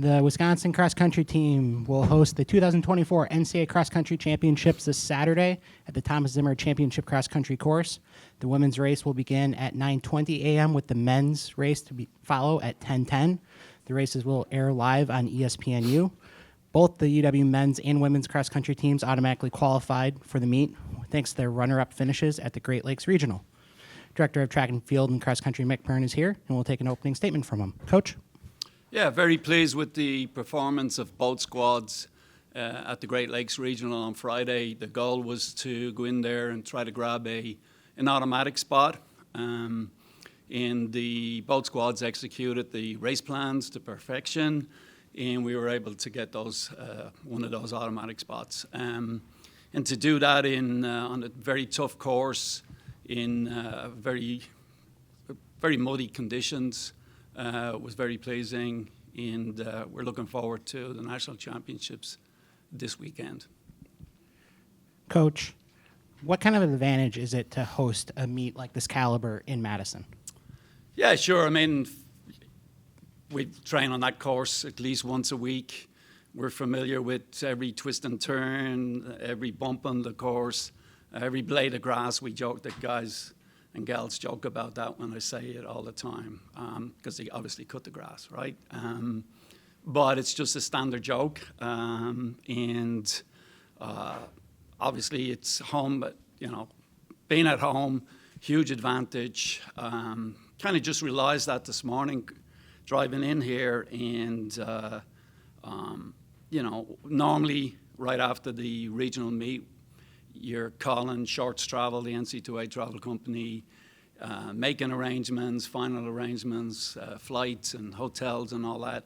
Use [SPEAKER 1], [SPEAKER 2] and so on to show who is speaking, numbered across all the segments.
[SPEAKER 1] The Wisconsin cross country team will host the 2024 NCAA Cross Country Championships this Saturday at the Thomas Zimmer Championship Cross Country course. The women's race will begin at 9:20 a.m. with the men's race to follow at 10:10. The races will air live on ESPNU. Both the UW men's and women's cross country teams automatically qualified for the meet thanks to their runner-up finishes at the Great Lakes Regional. Director of Track and Field and Cross Country Mick Byrne is here, and we'll take an opening statement from him. Coach?
[SPEAKER 2] Yeah, very pleased with the performance of both squads at the Great Lakes Regional on Friday. The goal was to go in there and try to grab an automatic spot. Both squads executed the race plans to perfection, and we were able to get one of those automatic spots. And to do that on a very tough course in very muddy conditions was very pleasing, and we're looking forward to the national championships this weekend.
[SPEAKER 1] Coach, what kind of advantage is it to host a meet like this caliber in Madison?
[SPEAKER 2] Yeah, sure. I mean, we train on that course at least once a week. We're familiar with every twist and turn, every bump on the course, every blade of grass. We joke that guys and gals joke about that when I say it all the time, because they obviously cut the grass, right? But it's just a standard joke, and obviously it's home, but being at home, huge advantage. Kind of just realized that this morning, driving in here, and normally right after the regional meet, you're calling Shorts Travel, the NC2A travel company, making arrangements, final arrangements, flights and hotels and all that.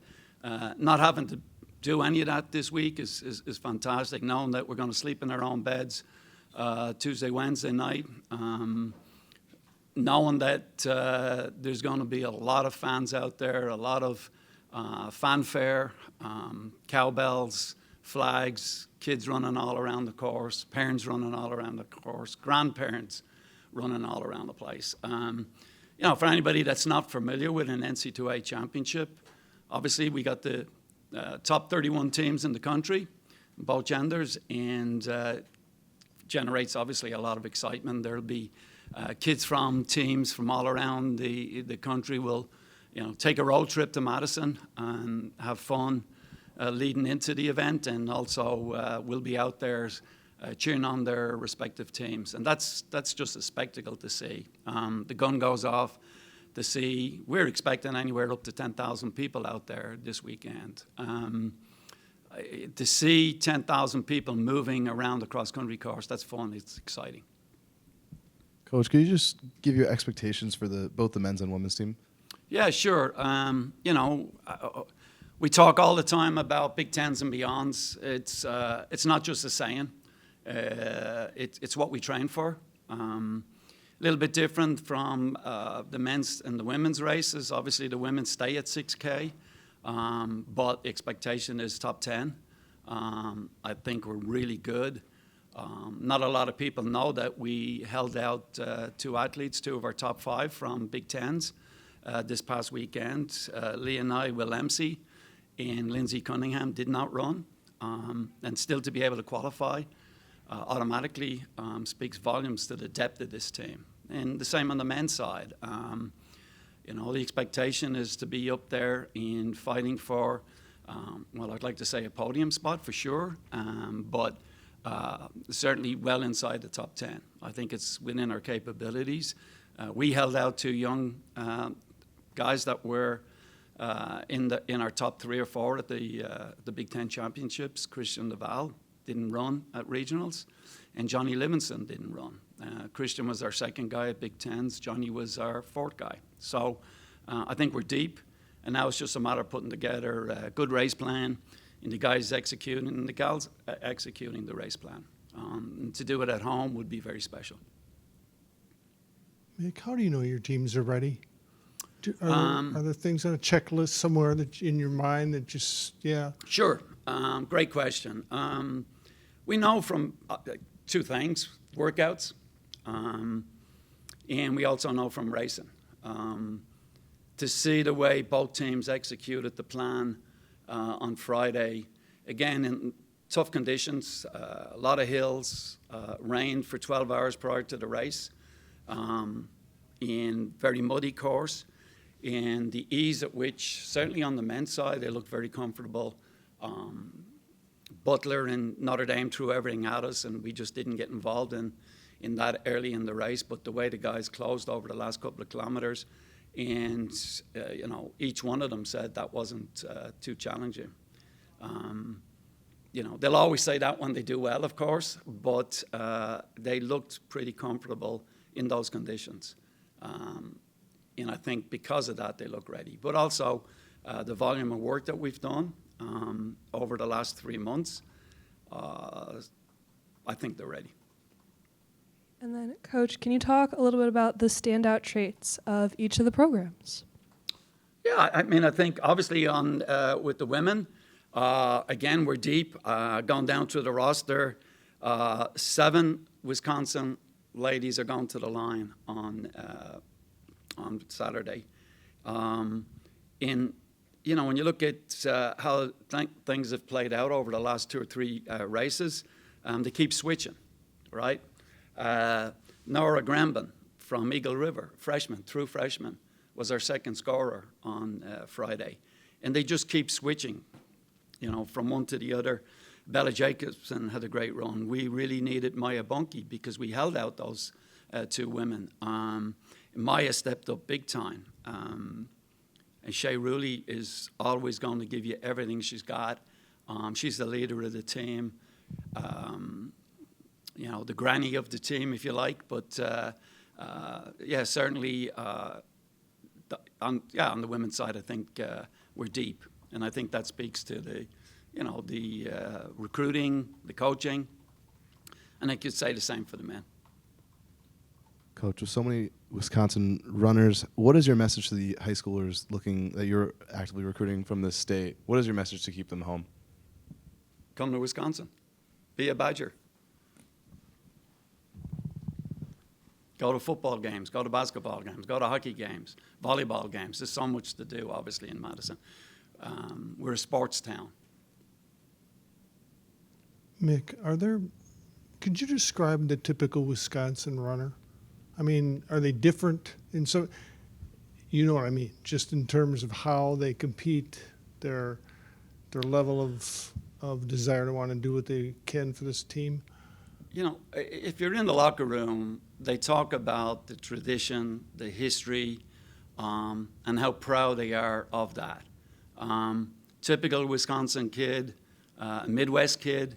[SPEAKER 2] Not having to do any of that this week is fantastic, knowing that we're going to sleep in our own beds Tuesday, Wednesday night, knowing that there's going to be a lot of fans out there, a lot of fanfare, cowbells, flags, kids running all around the course, parents running all around the course, grandparents running all around the place. For anybody that's not familiar with an NC2A championship, obviously we got the top 31 teams in the country, both genders, and generates obviously a lot of excitement. There'll be kids from teams from all around the country will take a road trip to Madison and have fun leading into the event, and also we'll be out there cheering on their respective teams. And that's just a spectacle to see. The gun goes off to see. We're expecting anywhere up to 10,000 people out there this weekend. To see 10,000 people moving around the cross-country course, that's fun. It's exciting.
[SPEAKER 3] Coach, could you just give your expectations for both the men's and women's team?
[SPEAKER 2] Yeah, sure. We talk all the time about Big Tens and beyonds. It's not just a saying. It's what we train for. A little bit different from the men's and the women's races. Obviously, the women stay at 6K, but the expectation is top 10. I think we're really good. Not a lot of people know that we held out two athletes, two of our top 5 from Big Tens this past weekend. Leonai Willemse and Lindsay Cunningham did not run, and still to be able to qualify automatically speaks volumes to the depth of this team. And the same on the men's side. The expectation is to be up there in fighting for, I'd like to say a podium spot for sure, but certainly well inside the top 10. I think it's within our capabilities. We held out 2 young guys that were in our top 3 or 4 at the Big Ten Championships. Christian Laval didn't run at regionals, and Johnny Livingston didn't run. Christian was our 2nd guy at Big Tens. Johnny was our 4th guy. So I think we're deep, and now it's just a matter of putting together a good race plan, and the guys executing and the gals executing the race plan. And to do it at home would be very special.
[SPEAKER 4] Mick, how do you know your teams are ready? Are there things on a checklist somewhere that in your mind that just, yeah?
[SPEAKER 2] Sure. Great question. We know from 2 things, workouts, and we also know from racing. To see the way both teams executed the plan on Friday. Again, in tough conditions, a lot of hills, rained for 12 hours prior to the race, in very muddy course, and the ease at which, certainly on the men's side, they looked very comfortable. Butler and Notre Dame threw everything at us, and we just didn't get involved in that early in the race. But the way the guys closed over the last couple of kilometers, and each one of them said that wasn't too challenging. They'll always say that when they do well, of course, but they looked pretty comfortable in those conditions. And I think because of that, they look ready. But also, the volume of work that we've done over the last 3 months, I think they're ready.
[SPEAKER 5] And then, Coach, can you talk a little bit about the standout traits of each of the programs?
[SPEAKER 2] Yeah, I mean, I think obviously with the women, again, we're deep. Going down through the roster, 7 Wisconsin ladies are going to the line on Saturday. When you look at how things have played out over the last 2 or 3 races, they keep switching, right? Nora Granbin from Eagle River, true freshman, was our second scorer on Friday. And they just keep switching, from one to the other. Bella Jacobson had a great run. We really needed Maya Bunke because we held out those 2 women. Maya stepped up big time. And Shay Rooley is always going to give you everything she's got. She's the leader of the team. The granny of the team, if you like. But, certainly on the women's side, I think we're deep. And I think that speaks to the recruiting, the coaching. And I could say the same for the men.
[SPEAKER 3] Coach, with so many Wisconsin runners, what is your message to the high schoolers that you're actively recruiting from this state? What is your message to keep them home?
[SPEAKER 2] Come to Wisconsin. Be a Badger. Go to football games, go to basketball games, go to hockey games, volleyball games. There's so much to do, obviously, in Madison. We're a sports town.
[SPEAKER 4] Mick, could you describe the typical Wisconsin runner? I mean, are they different in some, you know what I mean, just in terms of how they compete, their level of desire to want to do what they can for this team?
[SPEAKER 2] If you're in the locker room, they talk about the tradition, the history, and how proud they are of that. Typical Wisconsin kid, Midwest kid,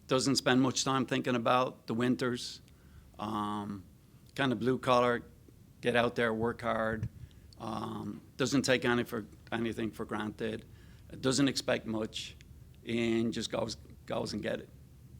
[SPEAKER 2] doesn't spend much time thinking about the winters, kind of blue collar, get out there, work hard, doesn't take anything for granted, doesn't expect much, and just goes and get it.